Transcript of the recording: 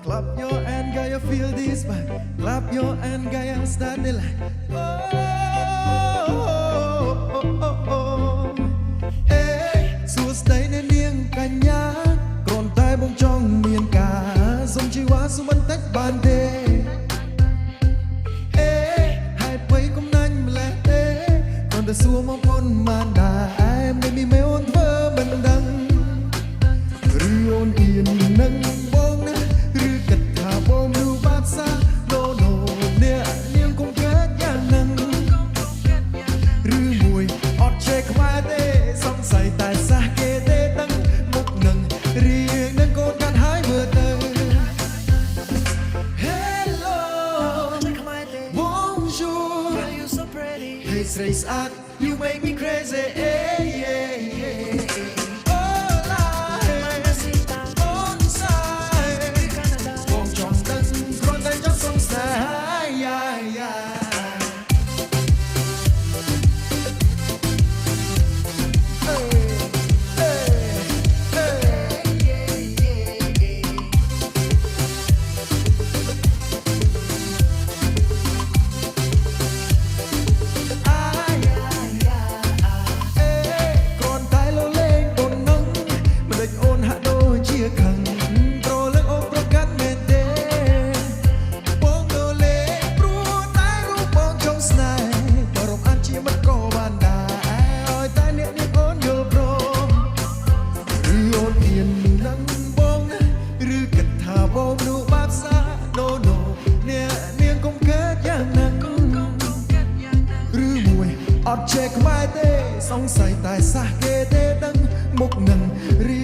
Clap your hand, gotta feel this vibe. Clap your hand, gotta start the line. Oh, oh, oh, oh, oh. Hey, សួស្ដីអ្នកនាងកញ្ញាគ្រាន់តែបងចង់មានការសុំជីវ៉ាសុំបន្តិចបានទេអេហើយបីកុំណាញ់ម្លេះទេគ្រាន់តែសួរមកប៉ុនបានដែរមិនមានមេអូនធ្វើមិនដឹងឬអូនអៀននឹងបងណាឬគិតថាបងនោះបាត់សា No no អ្នកនាងគង់កើតយ៉ាងហ្នឹងឬមួយអត់ចេះខ្វែទេសង្ស័យតែសះគេទេដឹងមុខនឹងរៀងនឹងកូនកាត់ហើយមើលទៅ Hello Bonjour You so pretty. Hey ស្រីស្អាត You make me crazy hey, yeah, yeah. Hola Mamacita. On side បងចង់ដឹងគ្រាន់តែចង់សង្ស័យ yeah, yeah. No no អ្នកនាងកុំកើតយ៉ាងហ្នឹងឬមួយអត់ចេះក្បែរទេសង្ស័យតែសះគេទេដឹងមុខនឹងរៀ